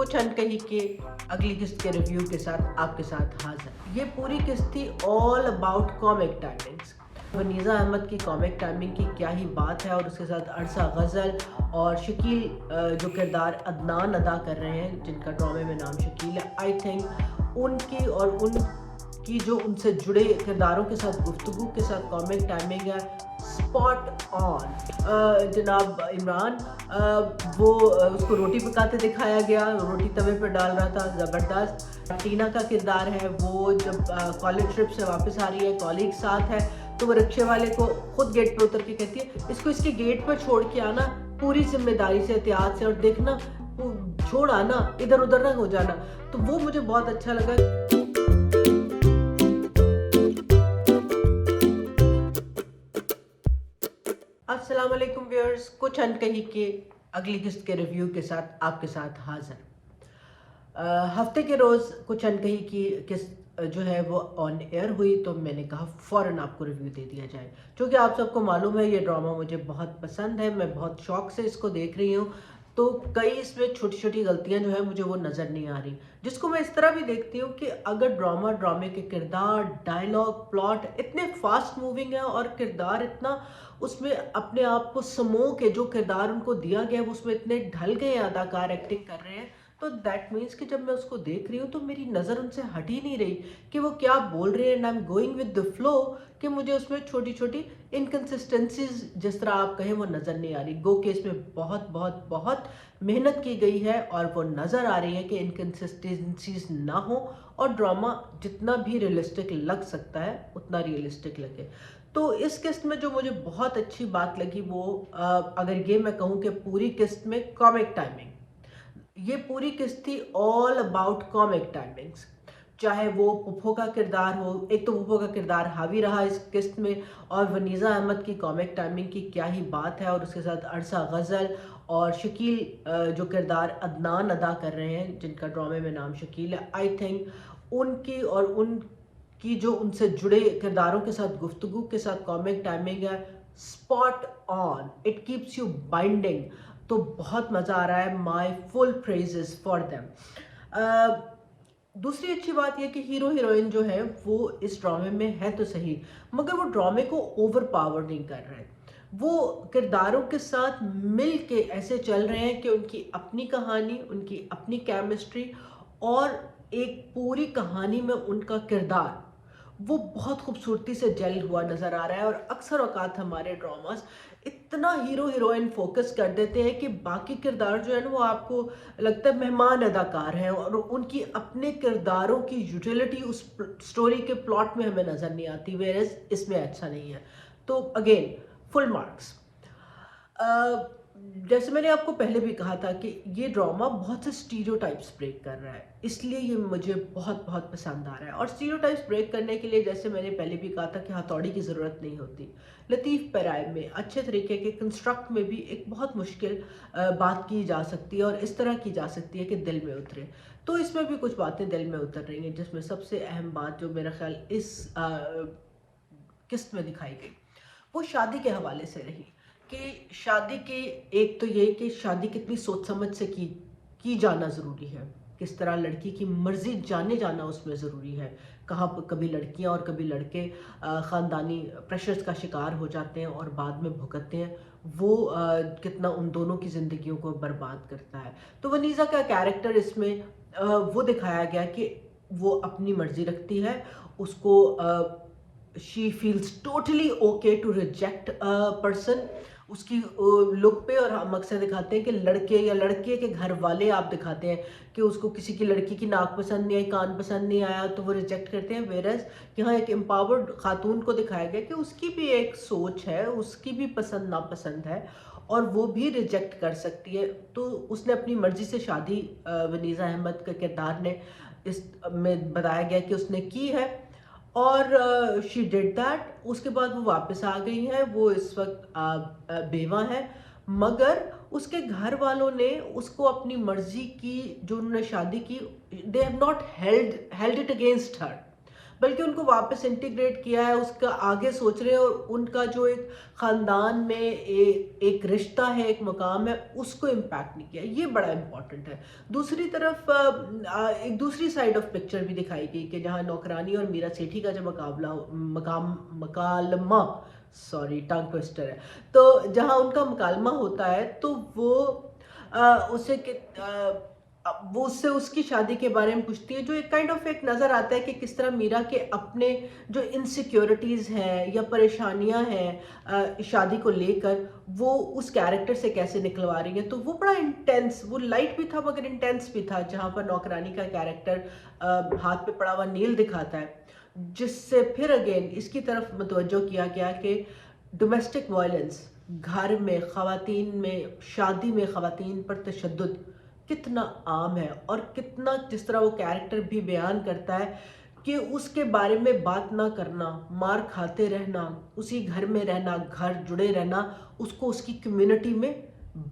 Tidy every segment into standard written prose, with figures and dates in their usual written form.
कुछ अनकही के अगली किस्त के रिव्यू के साथ आपके साथ हाजिर। ये पूरी किस्त थी all about comic timings. Vaneeza Ahmed की कॉमिक टाइमिंग की क्या ही बात है, और उसके साथ अरसा गज़ल और शकील जो किरदार अदनान अदा कर रहे हैं, जिनका ड्रामे में नाम शकील है, आई थिंक उनकी और उनकी जो उनसे जुड़े किरदारों के साथ गुफ्तगू के साथ कॉमिक टाइमिंग है स्पॉट ऑन। जनाब इमरान उसको रोटी पकाते दिखाया गया, रोटी तवे पर डाल रहा था, ज़बरदस्त। टीना का किरदार है, वो जब कॉलेज ट्रिप से वापस आ रही है, कॉलेज साथ है, तो वो रिक्शे वाले को खुद गेट पर उतर के कहती है इसको इसके गेट पर छोड़ के आना पूरी जिम्मेदारी से, एहतियात से, और देखना छोड़ आना, इधर उधर ना हो जाना। तो वो मुझे बहुत अच्छा लगा। अस्सलाम वालेकुम व्यूअर्स, कुछ अनकही के अगली किस्त के रिव्यू के साथ आपके साथ हाजिर। हफ्ते के रोज़ कुछ अनकही की किस्त जो है वो ऑन एयर हुई, तो मैंने कहा फ़ौरन आपको रिव्यू दे दिया जाए। क्योंकि आप सबको मालूम है ये ड्रामा मुझे बहुत पसंद है, मैं बहुत शौक़ से इसको देख रही हूँ। तो कई इसमें छोटी छोटी गलतियाँ जो है मुझे वो नज़र नहीं आ रही, जिसको मैं इस तरह भी देखती हूँ कि अगर ड्रामे के किरदार, डायलॉग, प्लॉट इतने फास्ट मूविंग है और किरदार इतना उसमें अपने आप को समो के जो किरदार उनको दिया गया है वो उसमें इतने ढल गए अदाकार एक्टिंग कर रहे हैं, तो दैट मीन्स कि जब मैं उसको देख रही हूँ तो मेरी नज़र उनसे हट ही नहीं रही कि वो क्या बोल रहे हैं, and I am going with the flow, कि मुझे उसमें छोटी छोटी इनकन्सिस्टेंसीज जिस तरह आप कहें वो नज़र नहीं आ रही। गो के इसमें बहुत बहुत बहुत मेहनत की गई है और वो नज़र आ रही है कि इनकन्सिस्टेंसीज ना हो और ड्रामा जितना भी रियलिस्टिक लग सकता है उतना रियलिस्टिक लगे। तो इस किस्त में जो मुझे बहुत अच्छी बात लगी वो अगर ये मैं कहूँ कि पूरी किस्त में कॉमिक टाइमिंग, ये पूरी किस्त थी ऑल अबाउट कॉमिक टाइमिंग्स। चाहे वो पुप्पो का किरदार हो, एक तो पुप्पो का किरदार हावी रहा इस किस्त में, और वनीज़ा अहमद की कॉमिक टाइमिंग की क्या ही बात है, और उसके साथ अरसा गज़ल और शकील जो किरदार अदनान अदा कर रहे हैं, जिनका ड्रामे में नाम शकील है, आई थिंक उनकी और उनकी जो उनसे जुड़े किरदारों के साथ गुफ्तगू के साथ कॉमिक टाइमिंग है spot on, it keeps you binding. तो बहुत मज़ा आ रहा है, my full praises for them. दूसरी अच्छी बात यह कि हीरो हीरोइन जो है वो इस ड्रामे में है तो सही, मगर वो ड्रामे को ओवर पावर नहीं कर रहे, वो किरदारों के साथ मिल के ऐसे चल रहे हैं कि उनकी अपनी कहानी, उनकी अपनी केमिस्ट्री और एक पूरी कहानी में उनका किरदार वो बहुत खूबसूरती से जेल हुआ नज़र आ रहा है। और अक्सर औकात हमारे ड्रामास इतना हीरो हीरोइन फोकस कर देते हैं कि बाकी किरदार जो है ना वो आपको लगता है मेहमान अदाकार हैं, और उनकी अपने किरदारों की यूटिलिटी उस स्टोरी के प्लॉट में हमें नज़र नहीं आती, वेयरएज़ इसमें अच्छा नहीं है। तो अगेन फुल मार्क्स। जैसे मैंने आपको पहले भी कहा था कि ये ड्रामा बहुत से स्टीरियोटाइप्स ब्रेक कर रहा है, इसलिए ये मुझे बहुत बहुत पसंद आ रहा है। और स्टीरियोटाइप्स ब्रेक करने के लिए जैसे मैंने पहले भी कहा था कि हथौड़ी की ज़रूरत नहीं होती, लतीफ़ पैराए में अच्छे तरीके के कंस्ट्रक्ट में भी एक बहुत मुश्किल बात की जा सकती है और इस तरह की जा सकती है कि दिल में उतरे। तो इसमें भी कुछ बातें दिल में उतर रही हैं, जिसमें सबसे अहम बात जो मेरा ख्याल इस किस्त में दिखाई गई वो शादी के हवाले से रही कि शादी की, एक तो ये कि शादी कितनी सोच समझ से की जाना ज़रूरी है, किस तरह लड़की की मर्ज़ी जाने जाना उसमें ज़रूरी है। कहाँ पर कभी लड़कियां और कभी लड़के ख़ानदानी प्रेशर्स का शिकार हो जाते हैं और बाद में भुगतते हैं, वो कितना उन दोनों की ज़िंदगियों को बर्बाद करता है। तो वनीज़ा का कैरेक्टर इसमें वो दिखाया गया कि वो अपनी मर्ज़ी रखती है, उसको she feels totally okay to reject a person. उसकी लुक पे और हम अक्सर दिखाते हैं कि लड़के या लड़के के घर वाले आप दिखाते हैं कि उसको किसी की लड़की की नाक पसंद नहीं आई, कान पसंद नहीं आया तो वो रिजेक्ट करते हैं। वेरस यहाँ एक एम्पावर्ड खातून को दिखाया गया कि उसकी भी एक सोच है, उसकी भी पसंद नापसंद है और वो भी रिजेक्ट कर सकती है। तो उसने अपनी मर्जी से शादी वनीज़ा अहमद के किरदार ने इस में बताया गया कि उसने की है और शी डिड दैट। उसके बाद वो वापस आ गई है, वो इस वक्त बेवा है, मगर उसके घर वालों ने उसको अपनी मर्जी की जो उन्होंने शादी की, they have not held it against her, बल्कि उनको वापस इंटीग्रेट किया है, उसका आगे सोच रहे हैं और उनका जो एक ख़ानदान में एक रिश्ता है, एक मकाम है, उसको इम्पैक्ट नहीं किया। ये बड़ा इम्पॉर्टेंट है। दूसरी तरफ एक दूसरी साइड ऑफ पिक्चर भी दिखाई गई कि जहाँ नौकरानी और मीरा सेठी का जो मुकाबला मकालमा, सॉरी टंग ट्विस्टर है, तो जहाँ उनका मुकालमा होता है तो वो उसे वो उससे उसकी शादी के बारे में पूछती है, जो एक काइंड ऑफ एक नज़र आता है कि किस तरह मीरा के अपने जो इनसिक्योरिटीज़ हैं या परेशानियां हैं शादी को लेकर, वो उस कैरेक्टर से कैसे निकलवा रही है। तो वो बड़ा इंटेंस, वो लाइट भी था मगर इंटेंस भी था, जहाँ पर नौकरानी का कैरेक्टर हाथ पे पड़ा हुआ नील दिखाता है, जिससे फिर अगेन इसकी तरफ मुतवज्जो किया गया कि डोमेस्टिक वायलेंस, घर में ख़वातीन में, शादी में ख़वातीन पर तशद्दुद कितना आम है, और कितना जिस तरह वो कैरेक्टर भी बयान करता है कि उसके बारे में बात ना करना, मार खाते रहना, उसी घर में रहना, घर जुड़े रहना, उसको उसकी कम्युनिटी में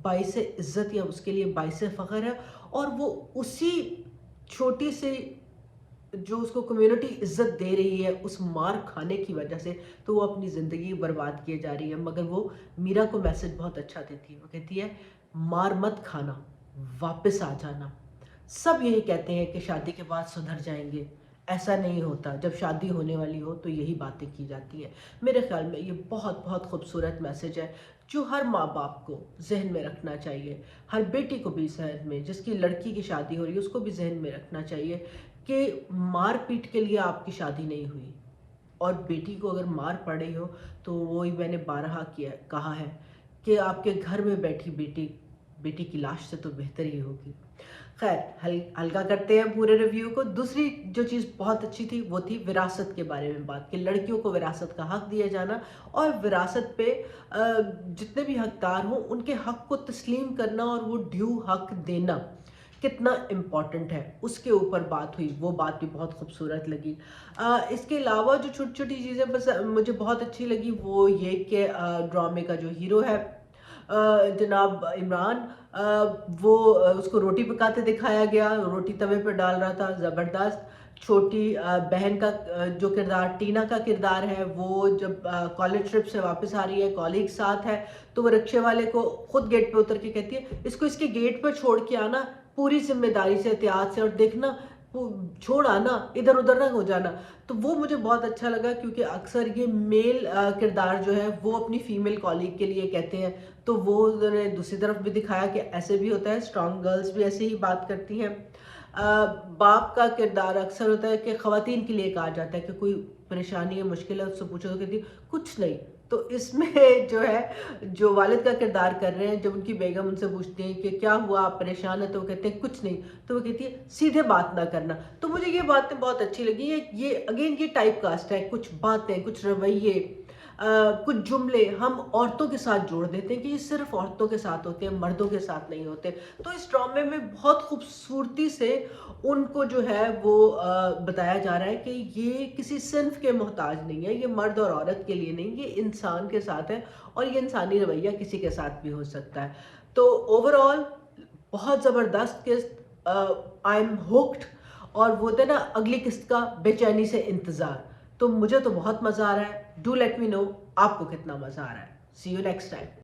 बाइसे इज़्ज़त या उसके लिए बाइसे फ़ख्र है। और वो उसी छोटी सी जो उसको कम्युनिटी इज़्ज़त दे रही है उस मार खाने की वजह से, तो वो अपनी ज़िंदगी बर्बाद किए जा रही है। मगर वो मीरा को मैसेज बहुत अच्छा देती है, वो कहती है मार मत खाना, वापस आ जाना। सब यही कहते हैं कि शादी के बाद सुधर जाएंगे, ऐसा नहीं होता। जब शादी होने वाली हो तो यही बातें की जाती हैं। मेरे ख्याल में ये बहुत बहुत खूबसूरत मैसेज है जो हर माँ बाप को जहन में रखना चाहिए, हर बेटी को भी जहन में, जिसकी लड़की की शादी हो रही है उसको भी जहन में रखना चाहिए कि मार पीट के लिए आपकी शादी नहीं हुई। और बेटी को अगर मार पड़ रही हो तो वही मैंने बारहा कहा है कि आपके घर में बैठी बेटी की लाश से तो बेहतर ही होगी। खैर, हल्का करते हैं पूरे रिव्यू को। दूसरी जो चीज़ बहुत अच्छी थी वो थी विरासत के बारे में बात, कि लड़कियों को विरासत का हक दिया जाना और विरासत पे जितने भी हकदार हों उनके हक को तस्लीम करना और वो ड्यू हक देना कितना इम्पॉर्टेंट है, उसके ऊपर बात हुई। वो बात भी बहुत खूबसूरत लगी। इसके अलावा जो छोटी छोटी चीज़ें बस मुझे बहुत अच्छी लगी वो ये कि ड्रामे का जो हीरो है जनाब इमरान, वो उसको रोटी पकाते दिखाया गया, रोटी तवे पर डाल रहा था, ज़बरदस्त। छोटी बहन का जो किरदार, टीना का किरदार है, वो जब कॉलेज ट्रिप से वापस आ रही है, कॉलीग साथ है, तो वो रिक्शे वाले को खुद गेट पे उतर के कहती है इसको इसके गेट पर छोड़ के आना, पूरी जिम्मेदारी से, एहतियात से, और देखना वो छोड़ आना, इधर उधर ना हो जाना। तो वो मुझे बहुत अच्छा लगा, क्योंकि अक्सर ये मेल किरदार जो है वो अपनी फीमेल कॉलीग के लिए कहते हैं, तो वो उन्होंने दूसरी तरफ भी दिखाया कि ऐसे भी होता है, स्ट्रॉन्ग गर्ल्स भी ऐसे ही बात करती हैं। बाप का किरदार अक्सर होता है कि ख़वातीन के लिए कहा जाता है कि कोई परेशानी है, मुश्किल है, उससे पूछो तो कहती कुछ नहीं। तो इसमें जो है, जो वालिद का किरदार कर रहे हैं, जब उनकी बेगम उनसे पूछती हैं कि क्या हुआ, आप परेशान है, तो वो कहते हैं कुछ नहीं, तो वो कहती है सीधे बात ना करना। तो मुझे ये बातें बहुत अच्छी लगी। ये अगेन ये टाइप कास्ट है, कुछ बातें, कुछ रवैये, कुछ जुमले हम औरतों के साथ जोड़ देते हैं कि ये सिर्फ औरतों के साथ होते हैं, मर्दों के साथ नहीं होते। तो इस ड्रामे में बहुत खूबसूरती से उनको जो है वो बताया जा रहा है कि ये किसी सिन्फ के मोहताज नहीं है, ये मर्द और औरत के लिए नहीं, ये इंसान के साथ है, और ये इंसानी रवैया किसी के साथ भी हो सकता है। तो ओवरऑल बहुत ज़बरदस्त किस्त, आई एम हुक्ड। और वो थे ना अगली किस्त का बेचैनी से इंतज़ार। तो मुझे तो बहुत मज़ा आ रहा है। डू लेट मी नो आपको कितना मज़ा आ रहा है। सी यू नेक्स्ट टाइम।